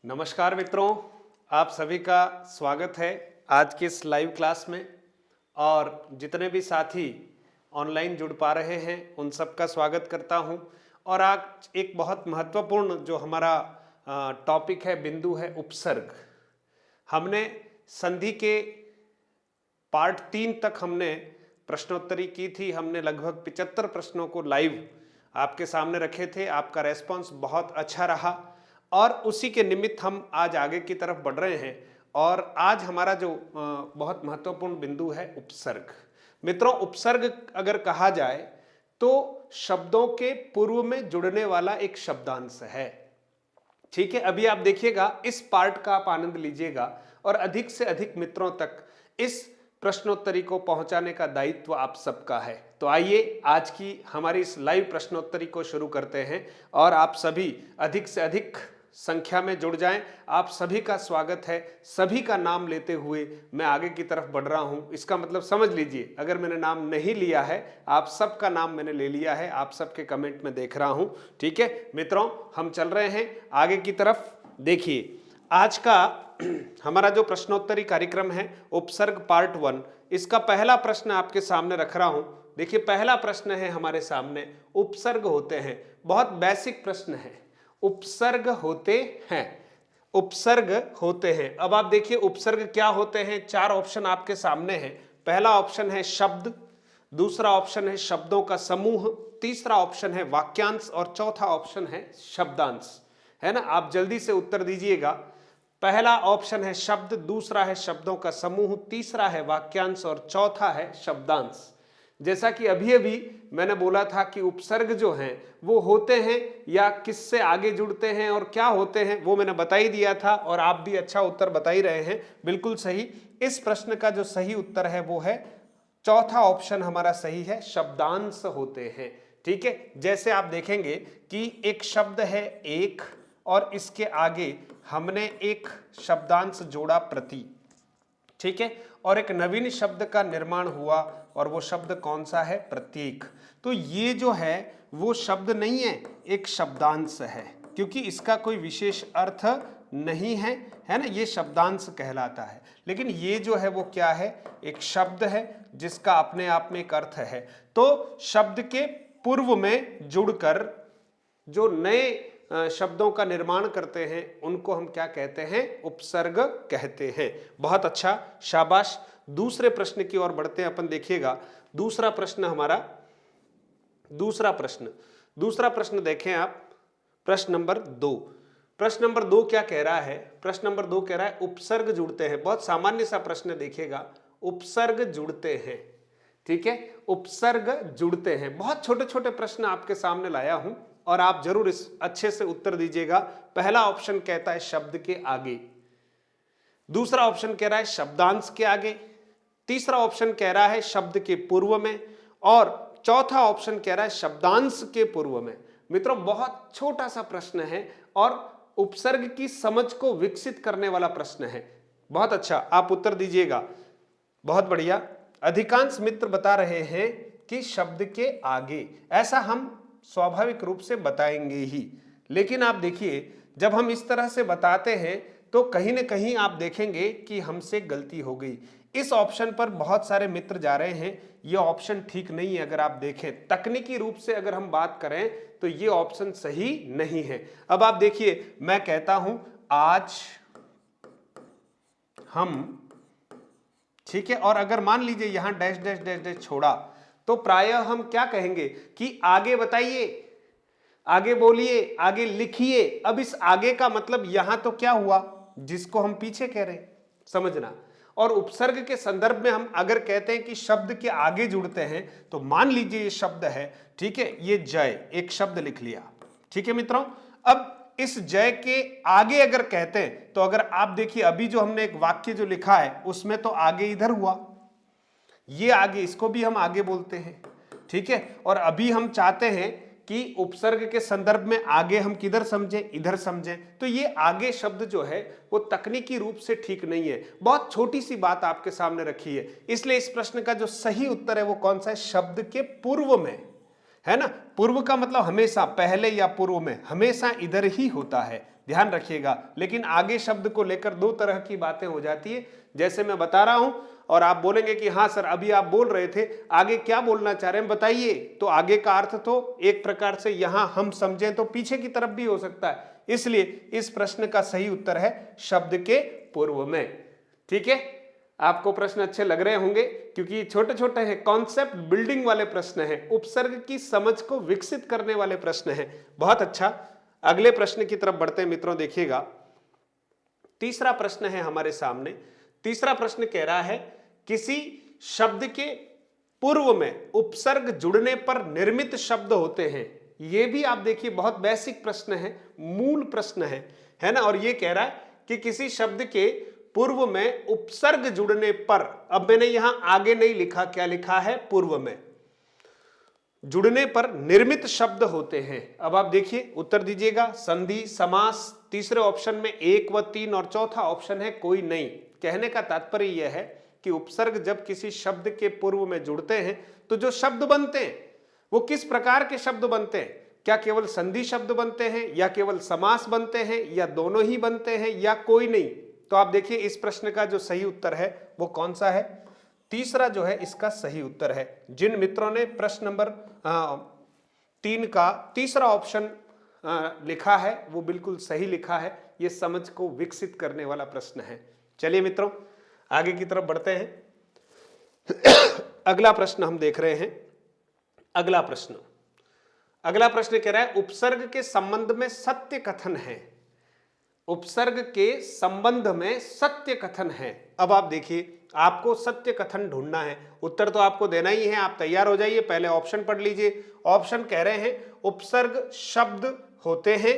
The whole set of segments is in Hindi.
नमस्कार मित्रों, आप सभी का स्वागत है आज की इस लाइव क्लास में। और जितने भी साथी ऑनलाइन जुड़ पा रहे हैं उन सब का स्वागत करता हूं। और आज एक बहुत महत्वपूर्ण जो हमारा टॉपिक है, बिंदु है उपसर्ग। हमने संधि के पार्ट 3 तक हमने प्रश्नोत्तरी की थी। हमने लगभग 75 प्रश्नों को लाइव आपके सामने रखे थे। आपका रेस्पॉन्स बहुत अच्छा रहा और उसी के निमित्त हम आज आगे की तरफ बढ़ रहे हैं। और आज हमारा जो बहुत महत्वपूर्ण बिंदु है उपसर्ग। मित्रों, उपसर्ग अगर कहा जाए तो शब्दों के पूर्व में जुड़ने वाला एक शब्दांश है। ठीक है, अभी आप देखिएगा, इस पार्ट का आप आनंद लीजिएगा और अधिक से अधिक मित्रों तक इस प्रश्नोत्तरी को पहुंचाने का दायित्व आप सबका है। तो आइए आज की हमारी इस लाइव प्रश्नोत्तरी को शुरू करते हैं और आप सभी अधिक से अधिक संख्या में जुड़ जाएं। आप सभी का स्वागत है। सभी का नाम लेते हुए मैं आगे की तरफ बढ़ रहा हूं। इसका मतलब समझ लीजिए, अगर मैंने नाम नहीं लिया है, आप सबका नाम मैंने ले लिया है। आप सबके कमेंट में देख रहा हूं। ठीक है मित्रों, हम चल रहे हैं आगे की तरफ। देखिए, आज का हमारा जो प्रश्नोत्तरी कार्यक्रम है उपसर्ग पार्ट 1, इसका पहला प्रश्न आपके सामने रख रहा हूं। देखिए, पहला प्रश्न है हमारे सामने, उपसर्ग होते हैं। बहुत बेसिक प्रश्न है। उपसर्ग होते हैं, उपसर्ग होते हैं। अब आप देखिए उपसर्ग क्या होते हैं। 4 ऑप्शन आपके सामने हैं। पहला ऑप्शन है शब्द, दूसरा ऑप्शन है शब्दों का समूह, तीसरा ऑप्शन है वाक्यांश और चौथा ऑप्शन है शब्दांश। है ना, आप जल्दी से उत्तर दीजिएगा। पहला ऑप्शन है शब्द, दूसरा है शब्दों का समूह, तीसरा है वाक्यांश और चौथा है शब्दांश। जैसा कि अभी अभी मैंने बोला था कि उपसर्ग जो हैं वो होते हैं या किससे आगे जुड़ते हैं और क्या होते हैं, वो मैंने बता ही दिया था और आप भी अच्छा उत्तर बता ही रहे हैं। बिल्कुल सही। इस प्रश्न का जो सही उत्तर है वो है चौथा ऑप्शन हमारा सही है, शब्दांश होते हैं। ठीक है, जैसे आप देखेंगे कि एक शब्द है एक और इसके आगे हमने एक शब्दांश जोड़ा प्रति। ठीक है, और एक नवीन शब्द का निर्माण हुआ और वो शब्द कौन सा है, प्रत्येक। तो ये जो है वो शब्द नहीं है, एक शब्दांश है, क्योंकि इसका कोई विशेष अर्थ नहीं है, है ना, ये शब्दांश कहलाता है। लेकिन ये जो है वो क्या है, एक शब्द है जिसका अपने आप में एक अर्थ है। तो शब्द के पूर्व में जुड़कर जो नए शब्दों का निर्माण करते हैं उनको हम क्या कहते हैं, उपसर्ग कहते हैं। बहुत अच्छा, शाबाश। दूसरे प्रश्न की ओर बढ़ते हैं अपन। देखिएगा दूसरा प्रश्न हमारा, दूसरा प्रश्न देखें आप, प्रश्न नंबर 2। प्रश्न नंबर 2 क्या कह रहा है? प्रश्न नंबर 2 कह रहा है उपसर्ग जुड़ते हैं। बहुत सामान्य सा प्रश्न, देखिएगा, उपसर्ग जुड़ते हैं। ठीक है, उपसर्ग जुड़ते हैं। बहुत छोटे छोटे प्रश्न आपके सामने लाया हूं और आप जरूर इस अच्छे से उत्तर दीजिएगा। पहला ऑप्शन कहता है शब्द के आगे, दूसरा ऑप्शन कह रहा है शब्दांश के आगे, तीसरा ऑप्शन कह रहा है शब्द के पूर्व में और चौथा ऑप्शन कह रहा है शब्दांश के पूर्व में। मित्रों, बहुत छोटा सा प्रश्न है और उपसर्ग की समझ को विकसित करने वाला प्रश्न है। बहुत अच्छा, आप उत्तर दीजिएगा। बहुत बढ़िया। अधिकांश मित्र बता रहे हैं कि शब्द के आगे। ऐसा हम स्वाभाविक रूप से बताएंगे ही, लेकिन आप देखिए जब हम इस तरह से बताते हैं तो कहीं ना कहीं आप देखेंगे कि हमसे गलती हो गई। इस ऑप्शन पर बहुत सारे मित्र जा रहे हैं, ये ऑप्शन ठीक नहीं है। अगर आप देखें तकनीकी रूप से अगर हम बात करें तो ये ऑप्शन सही नहीं है। अब आप देखिए, मैं कहता हूं आज हम, ठीक है, और अगर मान लीजिए यहां डैश डैश डैश डैश छोड़ा तो प्रायः हम क्या कहेंगे कि आगे बताइए, आगे बोलिए, आगे लिखिए। अब इस आगे का मतलब यहां तो क्या हुआ, जिसको हम पीछे कह रहे हैं, समझना। और उपसर्ग के संदर्भ में हम अगर कहते हैं कि शब्द के आगे जुड़ते हैं तो मान लीजिए ये शब्द है, ठीक है, ये जय, एक शब्द लिख लिया। ठीक है मित्रों, अब इस जय के आगे अगर कहते हैं तो अगर आप देखिए अभी जो हमने एक वाक्य जो लिखा है उसमें तो आगे इधर हुआ, ये आगे, इसको भी हम आगे बोलते हैं। ठीक है, और अभी हम चाहते हैं कि उपसर्ग के संदर्भ में आगे हम किधर समझें, इधर समझें। तो ये आगे शब्द जो है वो तकनीकी रूप से ठीक नहीं है। बहुत छोटी सी बात आपके सामने रखी है, इसलिए इस प्रश्न का जो सही उत्तर है वो कौन सा है, शब्द के पूर्व में। है ना। पूर्व का मतलब हमेशा, पहले या पूर्व में, हमेशा इधर ही होता है, ध्यान रखिएगा। लेकिन आगे शब्द को लेकर दो तरह की बातें हो जाती है, जैसे मैं बता रहा हूं और आप बोलेंगे कि हाँ सर अभी आप बोल रहे थे, आगे क्या बोलना चाह रहे हैं बताइए। तो आगे का अर्थ तो एक प्रकार से यहां हम समझें तो पीछे की तरफ भी हो सकता है, इसलिए इस प्रश्न का सही उत्तर है शब्द के पूर्व में। ठीक है, आपको प्रश्न अच्छे लग रहे होंगे क्योंकि छोटे छोटे हैं, कॉन्सेप्ट बिल्डिंग वाले प्रश्न हैं, उपसर्ग की समझ को विकसित करने वाले प्रश्न हैं। बहुत अच्छा, अगले प्रश्न की तरफ बढ़ते हैं मित्रों। देखिएगा, तीसरा प्रश्न है हमारे सामने। तीसरा प्रश्न कह रहा है किसी शब्द के पूर्व में उपसर्ग जुड़ने पर निर्मित शब्द होते हैं। यह भी आप देखिए बहुत बेसिक प्रश्न है, मूल प्रश्न है ना। और यह कह रहा है कि किसी शब्द के पूर्व में उपसर्ग जुड़ने पर, अब मैंने यहां आगे नहीं लिखा, क्या लिखा है, पूर्व में जुड़ने पर निर्मित शब्द होते हैं। अब आप देखिए, उत्तर दीजिएगा। संधि, समास, तीसरे ऑप्शन में 1 व 3 और चौथा ऑप्शन है कोई नहीं। कहने का तात्पर्य यह है कि उपसर्ग जब किसी शब्द के पूर्व में जुड़ते हैं तो जो शब्द बनते हैं वो किस प्रकार के शब्द बनते हैं। क्या केवल संधि शब्द बनते हैं, या केवल समास बनते हैं, या दोनों ही बनते हैं, या कोई नहीं। तो आप देखिए इस प्रश्न का जो सही उत्तर है वो कौन सा है, तीसरा जो है इसका सही उत्तर है। जिन मित्रों ने प्रश्न नंबर 3 का तीसरा ऑप्शन लिखा है वो बिल्कुल सही लिखा है, ये समझ को विकसित करने वाला प्रश्न है। चलिए मित्रों आगे की तरफ बढ़ते हैं। अगला प्रश्न हम देख रहे हैं। अगला प्रश्न कह रहा है उपसर्ग के संबंध में सत्य कथन है। उपसर्ग के संबंध में सत्य कथन है। अब आप देखिए, आपको सत्य कथन ढूंढना है, उत्तर तो आपको देना ही है। आप तैयार हो जाइए, पहले ऑप्शन पढ़ लीजिए। ऑप्शन कह रहे हैं उपसर्ग शब्द होते हैं,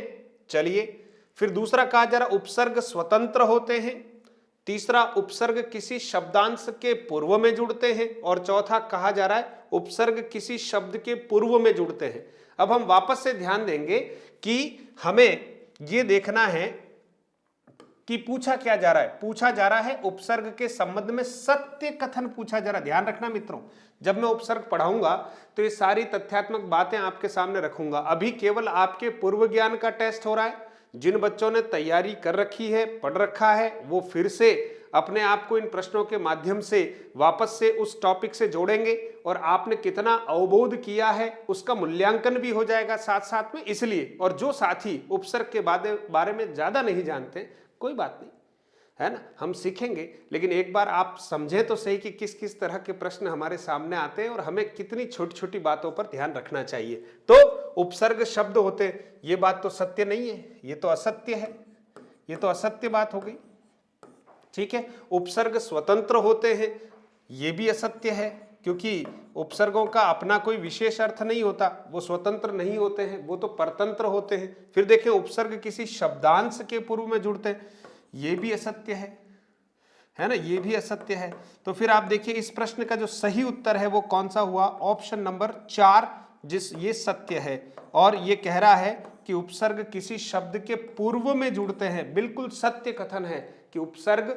चलिए। फिर दूसरा कहा जा रहा उपसर्ग स्वतंत्र होते हैं, तीसरा उपसर्ग किसी शब्दांश के पूर्व में जुड़ते हैं, और चौथा कहा जा रहा है उपसर्ग किसी शब्द के पूर्व में जुड़ते हैं। अब हम वापस से ध्यान देंगे कि हमें यह देखना है कि पूछा क्या जा रहा है। पूछा जा रहा है उपसर्ग के संबंध में सत्य कथन पूछा जा रहा है। ध्यान रखना मित्रों, जब मैं उपसर्ग पढ़ाऊंगा तो ये सारी तथ्यात्मक बातें आपके सामने रखूंगा। अभी केवल आपके पूर्व ज्ञान का टेस्ट हो रहा है। जिन बच्चों ने तैयारी कर रखी है, पढ़ रखा है, वो फिर से अपने आप को इन प्रश्नों के माध्यम से वापस से उस टॉपिक से जोड़ेंगे, और आपने कितना अवबोध किया है उसका मूल्यांकन भी हो जाएगा साथ साथ में। इसलिए, और जो साथी उपसर्ग के बारे में ज्यादा नहीं जानते, कोई बात नहीं, है ना, हम सीखेंगे। लेकिन एक बार आप समझें तो सही कि किस किस तरह के प्रश्न हमारे सामने आते हैं और हमें कितनी छोटी छोटी बातों पर ध्यान रखना चाहिए। तो उपसर्ग शब्द होते, ये बात तो सत्य नहीं है, ये तो असत्य है, ये तो असत्य बात हो गई। ठीक है, उपसर्ग स्वतंत्र होते हैं, ये भी असत्य है, क्योंकि उपसर्गों का अपना कोई विशेष अर्थ नहीं होता, वो स्वतंत्र नहीं होते हैं, वो तो परतंत्र होते हैं। फिर देखें उपसर्ग किसी शब्दांश के पूर्व में जुड़ते हैं, ये भी असत्य है ना, ये भी असत्य है। तो फिर आप देखिए इस प्रश्न का जो सही उत्तर है वो कौन सा हुआ, ऑप्शन नंबर 4, ये सत्य है। और ये कह रहा है कि उपसर्ग किसी शब्द के पूर्व में जुड़ते हैं। बिल्कुल सत्य कथन है कि उपसर्ग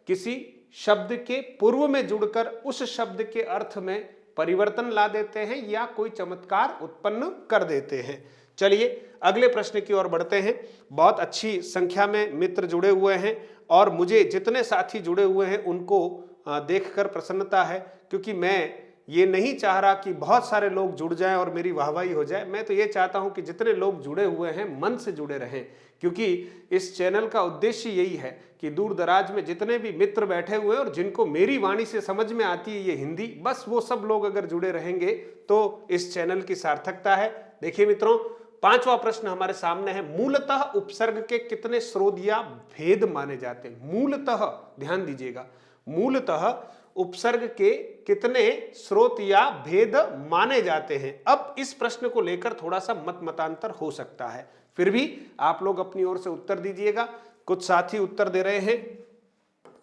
किसी शब्द के पूर्व में जुड़कर उस शब्द के अर्थ में परिवर्तन ला देते हैं या कोई चमत्कार उत्पन्न कर देते हैं। चलिए अगले प्रश्न की ओर बढ़ते हैं। बहुत अच्छी संख्या में मित्र जुड़े हुए हैं, और मुझे जितने साथी जुड़े हुए हैं उनको देखकर प्रसन्नता है, क्योंकि मैं ये नहीं चाह रहा कि बहुत सारे लोग जुड़ जाएं और मेरी वाहवाही हो जाए। मैं तो ये चाहता हूं कि जितने लोग जुड़े हुए हैं मन से जुड़े रहें, क्योंकि इस चैनल का उद्देश्य यही है कि दूर दराज में जितने भी मित्र बैठे हुए हैं और जिनको मेरी वाणी से समझ में आती है ये हिंदी, बस वो सब लोग अगर जुड़े रहेंगे तो इस चैनल की सार्थकता है। देखिए मित्रों, 5वां प्रश्न हमारे सामने है, मूलतः उपसर्ग के कितने स्रोत या भेद माने जाते हैं। मूलतः, ध्यान दीजिएगा, मूलतः उपसर्ग के कितने स्रोत या भेद माने जाते हैं। अब इस प्रश्न को लेकर थोड़ा सा मत मतांतर हो सकता है, फिर भी आप लोग अपनी ओर से उत्तर दीजिएगा। कुछ साथी उत्तर दे रहे हैं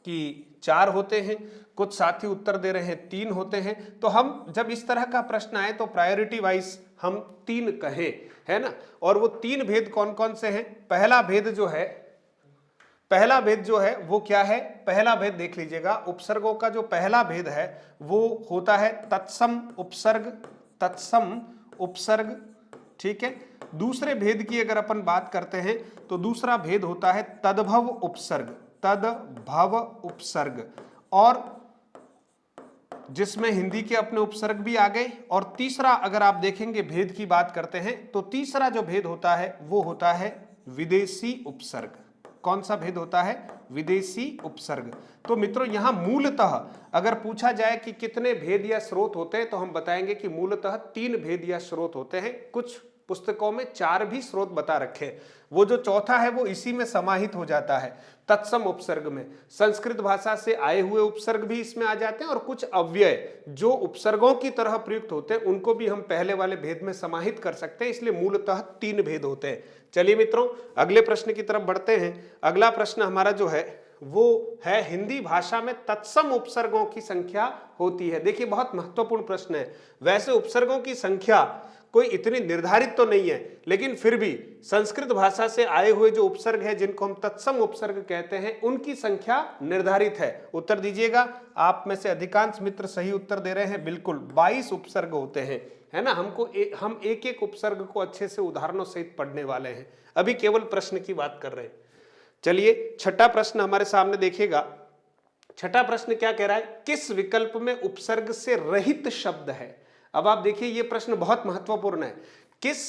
कि 4 होते हैं, कुछ साथी उत्तर दे रहे हैं 3 होते हैं। तो हम जब इस तरह का प्रश्न आए तो प्रायोरिटी वाइज हम 3 कहें, है ना। और वो 3 भेद कौन कौन से हैं। पहला भेद जो है वो क्या है, पहला भेद देख लीजिएगा। उपसर्गों का जो पहला भेद है वो होता है तत्सम उपसर्ग। तत्सम उपसर्ग, ठीक है। दूसरे भेद की अगर अपन बात करते हैं तो दूसरा भेद होता है तद्भव उपसर्ग, तद्भव उपसर्ग, और जिसमें हिंदी के अपने उपसर्ग भी आ गए। और तीसरा अगर आप देखेंगे भेद की बात करते हैं तो तीसरा जो भेद होता है वो होता है विदेशी उपसर्ग। कौन सा भेद होता है? विदेशी उपसर्ग। तो मित्रों यहां मूलतः अगर पूछा जाए कि कितने भेद या स्रोत होते हैं तो हम बताएंगे कि मूलतः 3 भेद या स्रोत होते हैं। कुछ पुस्तकों में 4 भी स्रोत बता रखे हैं। वो जो चौथा है वो इसी में समाहित हो जाता है, तत्सम उपसर्ग में। संस्कृत भाषा से आए हुए उपसर्ग भी इसमें आ जाते हैं और कुछ अव्यय जो उपसर्गों की तरह प्रयुक्त होते हैं उनको भी हम पहले वाले भेद में समाहित कर सकते हैं। इसलिए मूलतः 3 भेद होते हैं। चलिए मित्रों अगले प्रश्न की तरफ बढ़ते हैं। अगला प्रश्न हमारा जो है वो है हिंदी भाषा में तत्सम उपसर्गों की संख्या होती है। देखिए बहुत महत्वपूर्ण प्रश्न है। वैसे उपसर्गों की संख्या कोई इतनी निर्धारित तो नहीं है, लेकिन फिर भी संस्कृत भाषा से आए हुए जो उपसर्ग है जिनको हम तत्सम उपसर्ग कहते हैं उनकी संख्या निर्धारित है। उत्तर दीजिएगा। आप में से अधिकांश मित्र सही उत्तर दे रहे हैं। बिल्कुल 22 उपसर्ग होते हैं, है ना। हम एक एक उपसर्ग को अच्छे से उदाहरणों सहित पढ़ने वाले हैं। अभी केवल प्रश्न की बात कर रहे हैं। चलिए छठा प्रश्न हमारे सामने देखिएगा। छठा प्रश्न क्या कह रहा है? किस विकल्प में उपसर्ग से रहित शब्द है? अब आप देखिए ये प्रश्न बहुत महत्वपूर्ण है। किस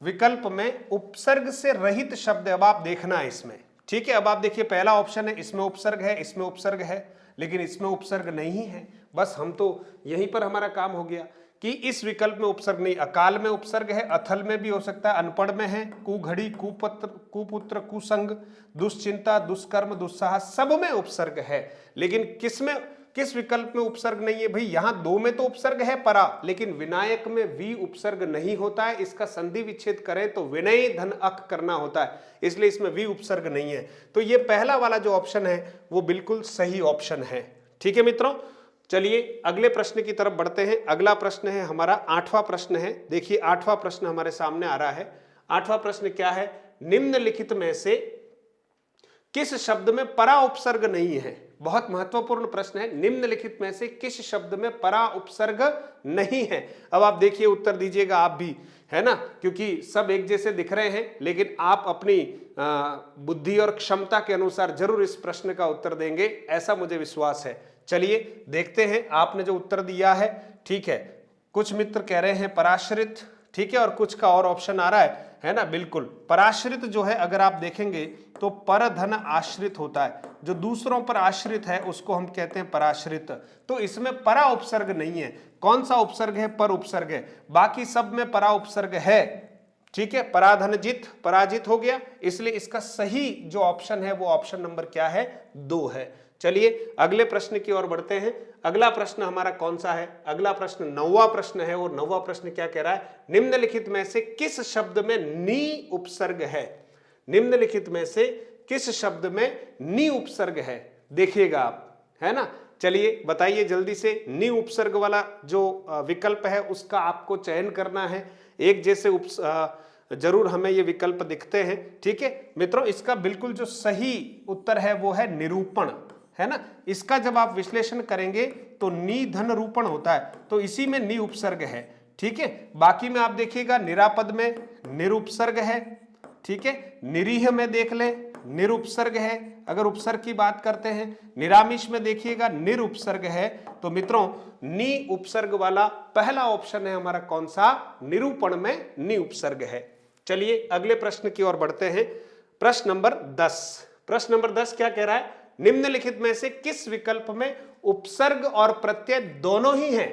विकल्प में उपसर्ग से रहित शब्द? अब आप देखना है इसमें, ठीक है। अब आप देखिए पहला ऑप्शन है इसमें उपसर्ग है, इसमें उपसर्ग है, लेकिन इसमें उपसर्ग नहीं है। बस हम तो यहीं पर हमारा काम हो गया कि इस विकल्प में उपसर्ग नहीं। अकाल में उपसर्ग है, अथल में भी हो सकता है, अनपढ़ में है, कुघड़ी, कुपुत्र, कुसंग, दुश्चिंता, दुष्कर्म, दुस्साहस, सब में उपसर्ग है। लेकिन किस विकल्प में उपसर्ग नहीं है? भाई यहां 2 में तो उपसर्ग है परा, लेकिन विनायक में वी उपसर्ग नहीं होता है। इसका संधि विच्छेद करें तो विनय धन अक करना होता है, इसलिए इसमें वी उपसर्ग नहीं है। तो ये पहला वाला जो ऑप्शन है वो बिल्कुल सही ऑप्शन है। ठीक है मित्रों, चलिए अगले प्रश्न की तरफ बढ़ते हैं। अगला प्रश्न है हमारा 8वां प्रश्न है। देखिए 8वां प्रश्न हमारे सामने आ रहा है। 8वां प्रश्न क्या है? निम्नलिखित में से किस शब्द में परा उपसर्ग नहीं है? बहुत महत्वपूर्ण प्रश्न है। निम्नलिखित में से किस शब्द में परा उपसर्ग नहीं है? अब आप देखिए उत्तर दीजिएगा आप भी, है ना, क्योंकि सब एक जैसे दिख रहे हैं, लेकिन आप अपनी बुद्धि और क्षमता के अनुसार जरूर इस प्रश्न का उत्तर देंगे, ऐसा मुझे विश्वास है। चलिए देखते हैं आपने जो उत्तर दिया है। ठीक है, कुछ मित्र कह रहे हैं पराश्रित, ठीक है, और कुछ का और ऑप्शन आ रहा है ना। बिल्कुल पराश्रित जो है अगर आप देखेंगे तो परधन आश्रित होता है, जो दूसरों पर आश्रित है उसको हम कहते हैं पराश्रित। तो इसमें परा उपसर्ग नहीं है। कौन सा उपसर्ग है? पर उपसर्ग है। बाकी सब में परा उपसर्ग है, ठीक है। पराधनजित, पराजित हो गया, इसलिए इसका सही जो ऑप्शन है वो ऑप्शन नंबर क्या है? 2 है। चलिए अगले प्रश्न की ओर बढ़ते हैं। अगला प्रश्न हमारा कौन सा है? अगला प्रश्न 9वां प्रश्न है। और 9वां प्रश्न क्या कह रहा है? निम्नलिखित में से किस शब्द में नी उपसर्ग है? निम्नलिखित में से किस शब्द में नी उपसर्ग है? देखिएगा आप, है ना। चलिए बताइए जल्दी से। नी उपसर्ग वाला जो विकल्प है उसका आपको चयन करना है। एक जैसे जरूर हमें ये विकल्प दिखते हैं, ठीक है मित्रों। इसका बिल्कुल जो सही उत्तर है वो है निरूपण, है ना। इसका जब आप विश्लेषण करेंगे तो नी धन रूपण होता है, तो इसी में नी उपसर्ग है, ठीक है। बाकी में आप देखिएगा निरापद में निरुपसर्ग है, ठीक है। निरीह में देख ले निरुपसर्ग है। अगर उपसर्ग की बात करते हैं, निरामिष में देखिएगा निरुपसर्ग है। तो मित्रों नी उपसर्ग वाला पहला ऑप्शन है हमारा कौन सा? निरूपण में नी उपसर्ग है। चलिए अगले प्रश्न की ओर बढ़ते हैं। प्रश्न नंबर 10। प्रश्न नंबर 10 क्या कह रहा है? निम्नलिखित में से किस विकल्प में उपसर्ग और प्रत्यय दोनों ही हैं?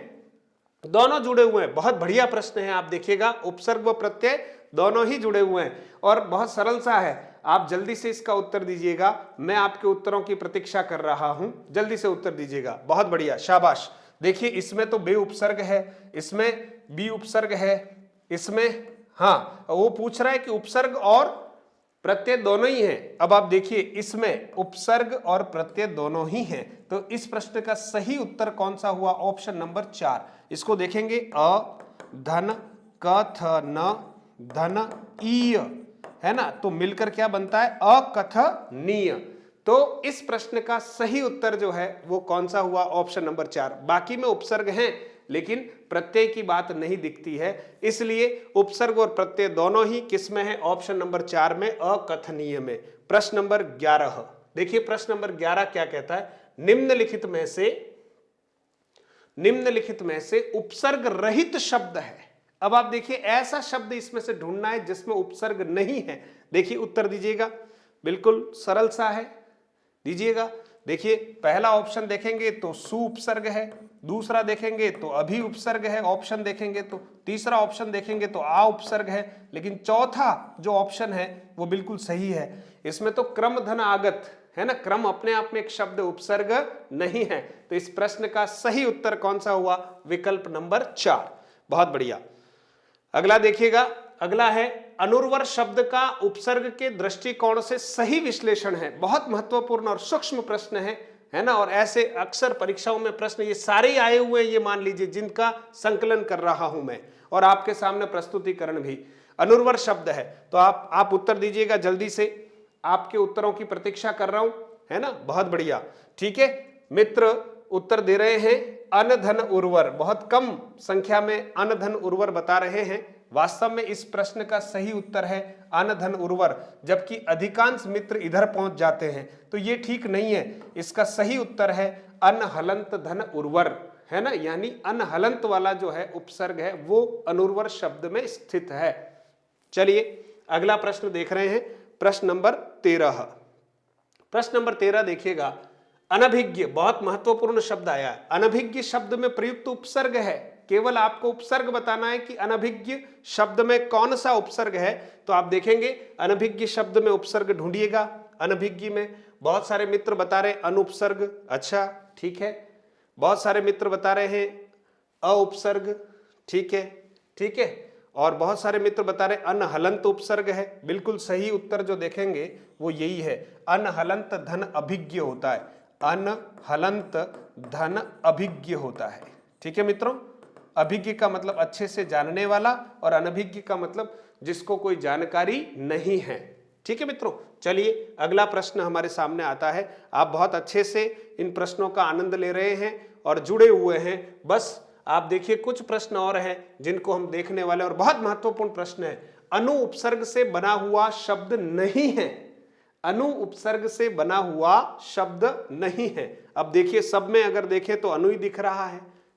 दोनों जुड़े हुए हैं। बहुत बढ़िया प्रश्न है। आप देखिएगा उपसर्ग व प्रत्यय दोनों ही जुड़े हुए हैं और बहुत सरल सा है। आप जल्दी से इसका उत्तर दीजिएगा। मैं आपके उत्तरों की प्रतीक्षा कर रहा हूं, जल्दी से उत्तर दीजिएगा। बहुत बढ़िया, शाबाश। देखिए इसमें तो बे उपसर्ग है, इसमें बी उपसर्ग है, इसमें हाँ वो पूछ रहा है कि उपसर्ग और प्रत्यय दोनों ही हैं। अब आप देखिए इसमें उपसर्ग और प्रत्यय दोनों ही हैं। तो इस प्रश्न का सही उत्तर कौन सा हुआ? Option number 4। इसको देखेंगे अ धन क थ न धन ईय, है ना। तो मिलकर क्या बनता है? अकथनीय। तो इस प्रश्न का सही उत्तर जो है वो कौन सा हुआ? Option number 4। बाकी में उपसर्ग हैं लेकिन प्रत्यय की बात नहीं दिखती है, इसलिए उपसर्ग और प्रत्यय दोनों ही किस में है? ऑप्शन नंबर 4 में, अकथनीय में। प्रश्न नंबर 11 देखिए, प्रश्न नंबर 11 क्या कहता है? निम्नलिखित में से उपसर्ग रहित शब्द है। अब आप देखिए, ऐसा शब्द इसमें से ढूंढना है जिसमें उपसर्ग नहीं है। देखिए उत्तर दीजिएगा, बिल्कुल सरल सा है, दीजिएगा। देखिए पहला ऑप्शन देखेंगे तो सु उपसर्ग है, दूसरा देखेंगे तो अभि उपसर्ग है, ऑप्शन देखेंगे तो तीसरा ऑप्शन देखेंगे तो आ उपसर्ग है, लेकिन चौथा जो ऑप्शन है वो बिल्कुल सही है। इसमें तो क्रम धन आगत है ना, क्रम अपने आप में एक शब्द उपसर्ग नहीं है। तो इस प्रश्न का सही उत्तर कौन सा हुआ? विकल्प नंबर 4। बहुत बढ़िया। अगला देखिएगा, अगला है अनुर्वर शब्द का उपसर्ग के दृष्टिकोण से सही विश्लेषण है। बहुत महत्वपूर्ण और सूक्ष्म प्रश्न है ना, और ऐसे अक्सर परीक्षाओं में प्रश्न ये सारे आए हुए, ये मान लीजिए, जिनका संकलन कर रहा हूं मैं और आपके सामने प्रस्तुतिकरण भी। अनुर्वर शब्द है तो आप उत्तर दीजिएगा जल्दी से, आपके उत्तरों की प्रतीक्षा कर रहा हूं, है ना। बहुत बढ़िया, ठीक है। मित्र उत्तर दे रहे हैं अनधन उर्वर, बहुत कम संख्या में अनधन उर्वर बता रहे हैं। वास्तव में इस प्रश्न का सही उत्तर है अनधन उर्वर, जबकि अधिकांश मित्र इधर पहुंच जाते हैं, तो ये ठीक नहीं है। इसका सही उत्तर है अनहलंत धन उर्वर, है ना, यानी अनहलंत वाला जो है उपसर्ग है वो अनुर्वर शब्द में स्थित है। चलिए अगला प्रश्न देख रहे हैं, प्रश्न नंबर 13। प्रश्न नंबर 13 देखिएगा, अनभिज्ञ, बहुत महत्वपूर्ण शब्द आया है। अनभिज्ञ शब्द में प्रयुक्त उपसर्ग है, केवल आपको उपसर्ग बताना है कि अनभिज्ञ शब्द में कौन सा उपसर्ग है। तो आप देखेंगे अनभिज्ञ शब्द में उपसर्ग ढूंढिएगा। अनभिज्ञ में बहुत सारे मित्र बता रहे अनुपसर्ग, अच्छा ठीक है। बहुत सारे मित्र बता रहे हैं अउपसर्ग, ठीक है, ठीक है। और बहुत सारे मित्र बता रहे अनहलंत उपसर्ग है। बिल्कुल सही उत्तर जो देखेंगे वो यही है, अनहलंत धन अभिज्ञ होता है, अनहलंत धन अभिज्ञ होता है। ठीक है मित्रों, अभिज्ञ का मतलब अच्छे से जानने वाला और अनभिज्ञ का मतलब जिसको कोई जानकारी नहीं है। ठीक है मित्रों, चलिए अगला प्रश्न हमारे सामने आता है। आप बहुत अच्छे से इन प्रश्नों का आनंद ले रहे हैं और जुड़े हुए हैं। बस आप देखिए कुछ प्रश्न और हैं जिनको हम देखने वाले, और बहुत महत्वपूर्ण प्रश्न है। अनु उपसर्ग से बना हुआ शब्द नहीं है, अनु उपसर्ग से बना हुआ शब्द नहीं है। अब देखिए सब में अगर देखें तो अनु ही दिख रहा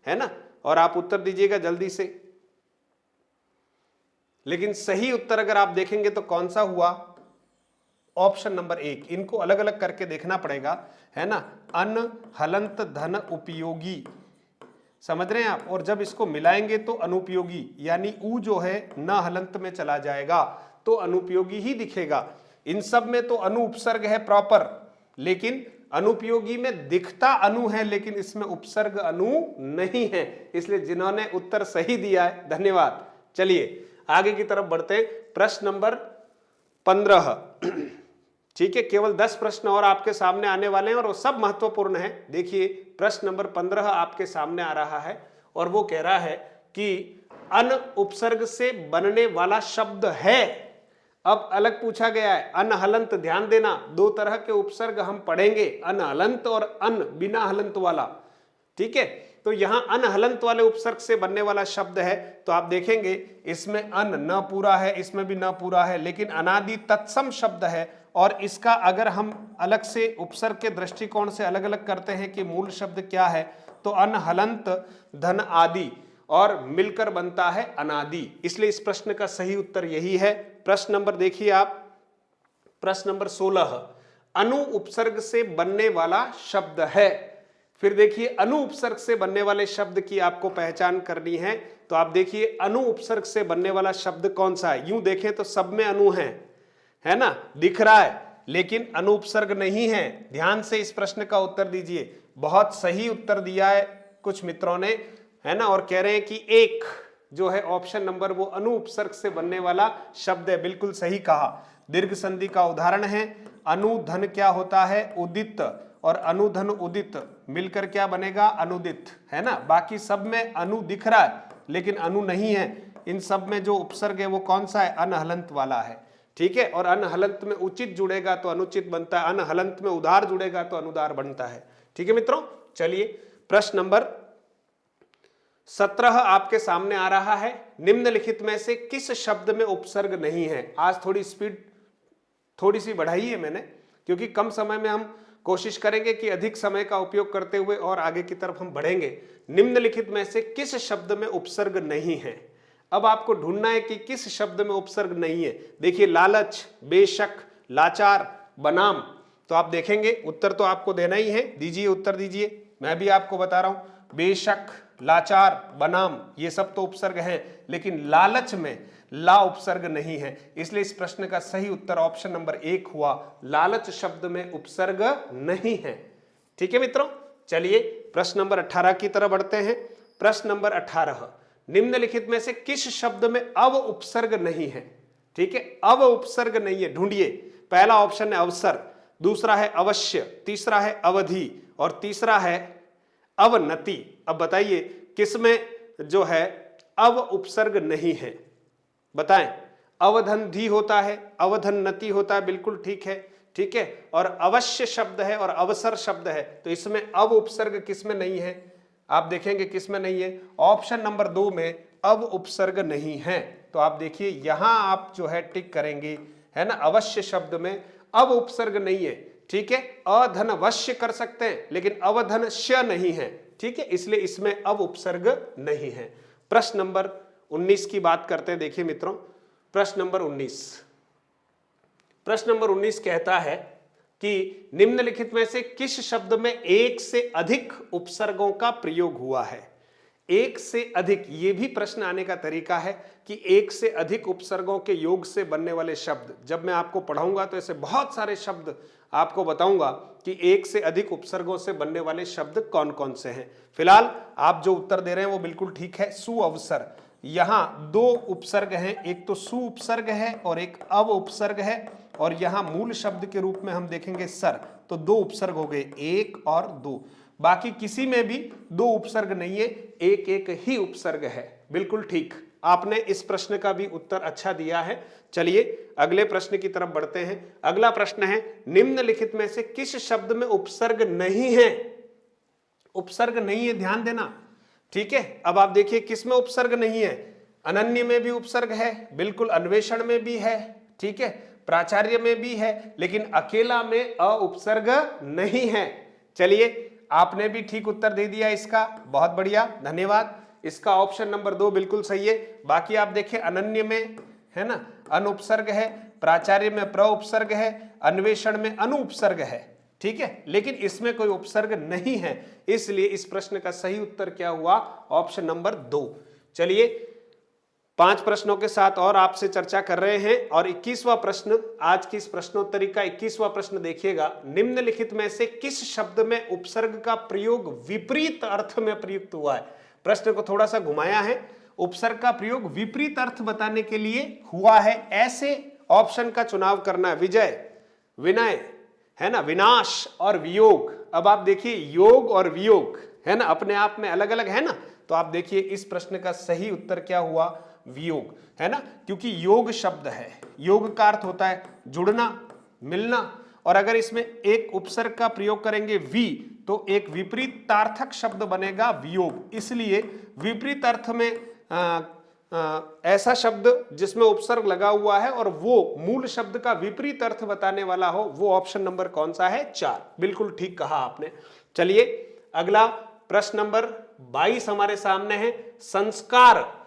है ना, और आप उत्तर दीजिएगा जल्दी से। लेकिन सही उत्तर अगर आप देखेंगे तो कौन सा हुआ? Option number 1। इनको अलग अलग करके देखना पड़ेगा, है ना। अन हलंत धन उपयोगी, समझ रहे हैं आप, और जब इसको मिलाएंगे तो अनुपयोगी, यानी ऊ जो है न हलंत में चला जाएगा तो अनुपयोगी ही दिखेगा। इन सब में तो अनु उपसर्ग है प्रॉपर, लेकिन अनुपयोगी में दिखता अनु है, लेकिन इसमें उपसर्ग अनु नहीं है। इसलिए जिन्होंने उत्तर सही दिया है धन्यवाद। चलिए आगे की तरफ बढ़ते हैं। प्रश्न नंबर 15। ठीक है, केवल 10 प्रश्न और आपके सामने आने वाले हैं और वो सब महत्वपूर्ण है। देखिए प्रश्न नंबर 15 आपके सामने आ रहा है और वो कह रहा है कि अन उपसर्ग से बनने वाला शब्द है। अब अलग पूछा गया है अनहलंत, ध्यान देना, दो तरह के उपसर्ग हम पढ़ेंगे, अनहलंत और अन बिना हलंत वाला। ठीक है, तो यहां अनहलंत वाले उपसर्ग से बनने वाला शब्द है। तो आप देखेंगे इसमें अन न पूरा है, इसमें भी न पूरा है, लेकिन अनादि तत्सम शब्द है। और इसका अगर हम अलग से उपसर्ग के दृष्टिकोण से अलग अलग करते हैं कि मूल शब्द क्या है, तो अनहलंत धन आदि और मिलकर बनता है अनादि। इसलिए इस प्रश्न का सही उत्तर यही है। प्रश्न नंबर देखिए आप, प्रश्न नंबर 16, अनु उपसर्ग से बनने वाला शब्द है। फिर देखिए अनु उपसर्ग से बनने वाले शब्द की आपको पहचान करनी है। तो आप देखिए अनु उपसर्ग से बनने वाला शब्द कौन सा है। यूं देखें तो सब में अनु है ना, दिख रहा है, लेकिन अनु उपसर्ग नहीं है। ध्यान से इस प्रश्न का उत्तर दीजिए। बहुत सही उत्तर दिया है कुछ मित्रों ने, है ना, और कह रहे हैं कि एक जो है ऑप्शन नंबर वो अनु उपसर्ग से बनने वाला शब्द है। बिल्कुल सही कहा। दीर्घ संधि का उदाहरण है अनुधन, क्या होता है? उदित, और अनुधन उदित मिलकर क्या बनेगा? अनुदित, है ना। बाकी सब में अनु दिख रहा है लेकिन अनु नहीं है। इन सब में जो उपसर्ग है वो कौन सा है? अनहलंत वाला है। ठीक है, और अनहलंत में उचित जुड़ेगा तो अनुचित बनता है, अनहलंत में उदार जुड़ेगा तो अनुदार बनता है। ठीक है मित्रों, चलिए प्रश्न नंबर 17 आपके सामने आ रहा है। निम्नलिखित में से किस शब्द में उपसर्ग नहीं है? आज थोड़ी स्पीड थोड़ी सी बढ़ाई है मैंने, क्योंकि कम समय में हम कोशिश करेंगे कि अधिक समय का उपयोग करते हुए और आगे की तरफ हम बढ़ेंगे। निम्नलिखित में से किस शब्द में उपसर्ग नहीं है? अब आपको ढूंढना है कि किस शब्द में उपसर्ग नहीं है। देखिए, लालच, बेशक, लाचार, बनाम। तो आप देखेंगे उत्तर तो आपको देना ही है। दीजिए, उत्तर दीजिए। मैं भी आपको बता रहा हूं, बेशक, लाचार, बनाम, ये सब तो उपसर्ग हैं, लेकिन लालच में ला उपसर्ग नहीं है। इसलिए इस प्रश्न का सही उत्तर ऑप्शन नंबर 1 हुआ, लालच शब्द में उपसर्ग नहीं है। ठीक है मित्रों, चलिए प्रश्न नंबर 18 की तरफ बढ़ते हैं। प्रश्न नंबर 18, निम्नलिखित में से किस शब्द में अव उपसर्ग नहीं है? ठीक है, अव उपसर्ग नहीं है, ढूंढिए। पहला ऑप्शन है अवसर, दूसरा है अवश्य, तीसरा है अवधि और तीसरा है अवनति। अब बताइए किसमें जो है अव उपसर्ग नहीं है? बताएं। अवधन धी होता है, अवधन नति होता है, बिल्कुल ठीक है। ठीक है, और अवश्य शब्द है और अवसर शब्द है, तो इसमें अव उपसर्ग किसमें नहीं है? आप देखेंगे किसमें नहीं है। ऑप्शन नंबर 2 में अव उपसर्ग नहीं है। तो आप देखिए यहां आप जो है टिक करेंगे, है ना, अवश्य शब्द में अव उपसर्ग नहीं है। ठीक है, अधनवश्य कर सकते हैं, लेकिन अवधनश्य नहीं है। ठीक है, इसलिए इसमें अव उपसर्ग नहीं है। प्रश्न नंबर 19 की बात करते हैं। देखिए मित्रों, प्रश्न नंबर 19 कहता है कि निम्नलिखित में से किस शब्द में एक से अधिक उपसर्गों का प्रयोग हुआ है? एक से अधिक, ये भी प्रश्न आने का तरीका है कि एक से अधिक उपसर्गों के योग से बनने वाले शब्द। जब मैं आपको पढ़ाऊंगा तो ऐसे बहुत सारे शब्द आपको बताऊंगा कि एक से अधिक उपसर्गों से बनने वाले शब्द कौन कौन से हैं। फिलहाल आप जो उत्तर दे रहे हैं वो बिल्कुल ठीक है, सुअवसर। यहां 2 उपसर्ग हैं, एक तो सु उपसर्ग है और एक अव उपसर्ग है, और यहां मूल शब्द के रूप में हम देखेंगे सर, तो 2 उपसर्ग हो गए, 1 और 2। बाकी किसी में भी 2 उपसर्ग नहीं है, एक एक ही उपसर्ग है। बिल्कुल ठीक, आपने इस प्रश्न का भी उत्तर अच्छा दिया है। चलिए अगले प्रश्न की तरफ बढ़ते हैं। अगला प्रश्न है, निम्नलिखित में से किस शब्द में उपसर्ग नहीं है? उपसर्ग नहीं है, ध्यान देना। ठीक है, अब आप देखिए किस में उपसर्ग नहीं है। अनन्य में भी उपसर्ग है, बिल्कुल, अन्वेषण में भी है, ठीक है, प्राचार्य में भी है, लेकिन अकेला में अ उपसर्ग नहीं है। चलिए, आपने भी ठीक उत्तर दे दिया इसका, बहुत बढ़िया, धन्यवाद। इसका ऑप्शन नंबर 2 बिल्कुल सही है। बाकी आप देखिए, अनन्य में, है ना, अन उपसर्ग है, प्राचार्य में प्र उपसर्ग है, अन्वेषण में अनु उपसर्ग है। ठीक है, लेकिन इसमें कोई उपसर्ग नहीं है, इसलिए इस प्रश्न का सही उत्तर क्या हुआ? Option number 2। चलिए 5 प्रश्नों के साथ और आपसे चर्चा कर रहे हैं, और 21वां प्रश्न, आज की इस प्रश्नोत्तरी का 21वां प्रश्न देखिएगा। निम्नलिखित में से किस शब्द में उपसर्ग का प्रयोग विपरीत अर्थ में प्रयुक्त हुआ है? प्रश्न को थोड़ा सा घुमाया है, उपसर्ग का प्रयोग विपरीत अर्थ बताने के लिए हुआ है, ऐसे ऑप्शन का चुनाव करना। विजय, विनय, है ना, विनाश और वियोग। अब आप देखिए, योग और वियोग, है ना, अपने आप में अलग अलग है ना, तो आप देखिए इस प्रश्न का सही उत्तर क्या हुआ? वियोग, है ना, क्योंकि योग शब्द है, योग का अर्थ होता है जुड़ना, मिलना, और अगर इसमें एक उपसर्ग का प्रयोग करेंगे वि, तो एक विपरीतार्थक शब्द बनेगा वियोग। इसलिए विपरीत अर्थ में ऐसा शब्द जिसमें उपसर्ग लगा हुआ है और वो मूल शब्द का विपरीत अर्थ बताने वाला हो, वो ऑप्शन नंबर कौन सा है? 4। बिल्कुल ठीक कहा आपने। चलिए अगला प्रश्न नंबर 22 हमारे सामने है। संस्कार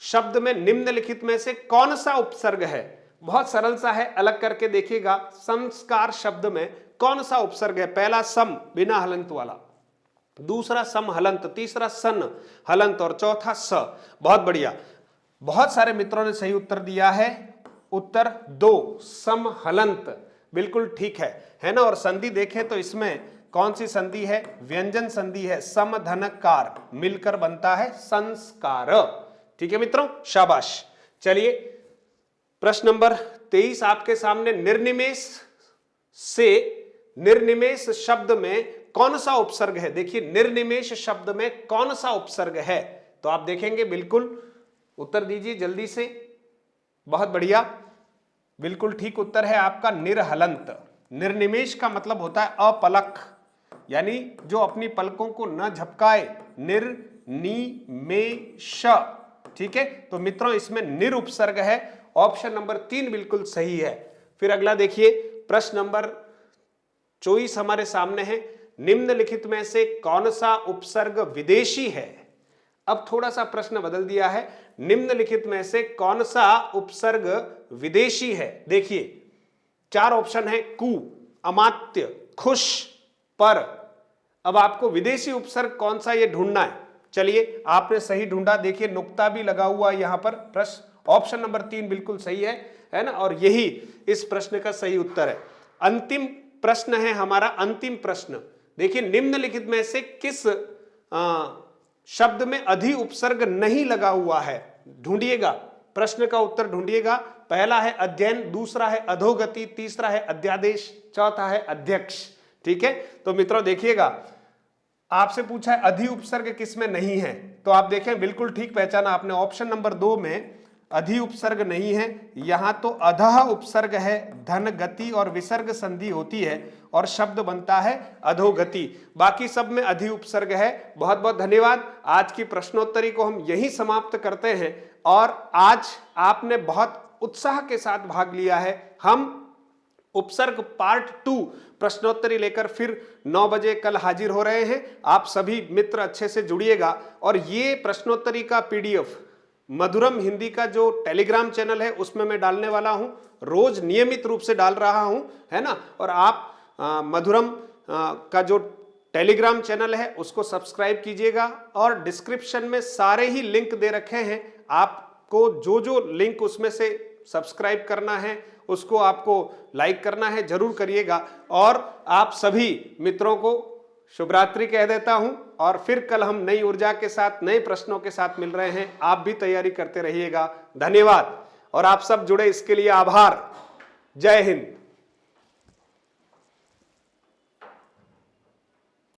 शब्द में निम्नलिखित में से कौन सा उपसर्ग है? बहुत सरल सा है, अलग करके देखिएगा। संस्कार शब्द में कौन सा उपसर्ग है? पहला सम बिना हलंत वाला, दूसरा सम हलंत, तीसरा सन हलंत और चौथा स। बहुत बढ़िया, बहुत सारे मित्रों ने सही उत्तर दिया है। उत्तर 2 सम हलंत, बिल्कुल ठीक है ना। और संधि देखें तो इसमें कौन सी संधि है? व्यंजन संधि है, सम धनकार मिलकर बनता है संस्कार। ठीक है मित्रों, शाबाश। चलिए प्रश्न नंबर 23 आपके सामने। निर्निमेष शब्द में कौन सा उपसर्ग है? देखिए, निर्निमेष शब्द में कौन सा उपसर्ग है? तो आप देखेंगे, बिल्कुल उत्तर दीजिए जल्दी से। बहुत बढ़िया, बिल्कुल ठीक उत्तर है आपका निर्हलंत। निर्निमेष का मतलब होता है अपलक, यानी जो अपनी पलकों को न झपकाए, निमेष। ठीक है, तो मित्रों इसमें निर उपसर्ग है, ऑप्शन नंबर 3 बिल्कुल सही है। फिर अगला देखिए, प्रश्न नंबर 24 हमारे सामने है, निम्नलिखित में से कौन सा उपसर्ग विदेशी है। अब थोड़ा सा प्रश्न बदल दिया है, निम्नलिखित में से कौन सा उपसर्ग विदेशी है। देखिए 4 ऑप्शन है, कु, अमात्य, खुश, पर। अब आपको विदेशी उपसर्ग कौन सा ये ढूंढना है। चलिए, आपने सही ढूंढा, देखिए नुक्ता भी लगा हुआ यहां पर। प्रश्न ऑप्शन नंबर 3 बिल्कुल सही है ना, और यही इस प्रश्न का सही उत्तर है। अंतिम प्रश्न है हमारा, अंतिम प्रश्न देखिए, निम्नलिखित में से किस शब्द में अधि उपसर्ग नहीं लगा हुआ है। ढूंढिएगा, प्रश्न का उत्तर ढूंढिएगा। पहला है अध्ययन, दूसरा है अधोगति, तीसरा है अध्यादेश, चौथा है अध्यक्ष। ठीक है, तो मित्रों देखिएगा, आपसे पूछा है अधि उपसर्ग किसमें नहीं है, तो आप देखें बिल्कुल ठीक पहचाना आपने, ऑप्शन नंबर 2 में अधि उपसर्ग नहीं है। यहां तो अधः उपसर्ग है, धन, गति और विसर्ग संधि होती है और शब्द बनता है अधोगति। बाकी सब में अधि उपसर्ग है। बहुत बहुत धन्यवाद। आज की प्रश्नोत्तरी को हम यही समाप्त करते हैं, और आज आपने बहुत उत्साह के साथ भाग लिया है। हम उपसर्ग पार्ट 2 प्रश्नोत्तरी लेकर फिर 9 बजे कल हाजिर हो रहे हैं। आप सभी मित्र अच्छे से जुड़िएगा, और ये प्रश्नोत्तरी का PDF मधुरम हिंदी का जो टेलीग्राम चैनल है उसमें मैं डालने वाला हूं, रोज नियमित रूप से डाल रहा हूं, है ना। और आप मधुरम का जो टेलीग्राम चैनल है उसको सब्सक्राइब कीजिएगा, और डिस्क्रिप्शन में सारे ही लिंक दे रखे हैं। आपको जो जो लिंक उसमें से सब्सक्राइब करना है उसको आपको लाइक करना है, जरूर करिएगा। और आप सभी मित्रों को शुभरात्रि कह देता हूं, और फिर कल हम नई ऊर्जा के साथ नए प्रश्नों के साथ मिल रहे हैं। आप भी तैयारी करते रहिएगा। धन्यवाद, और आप सब जुड़े इसके लिए आभार। जय हिंद।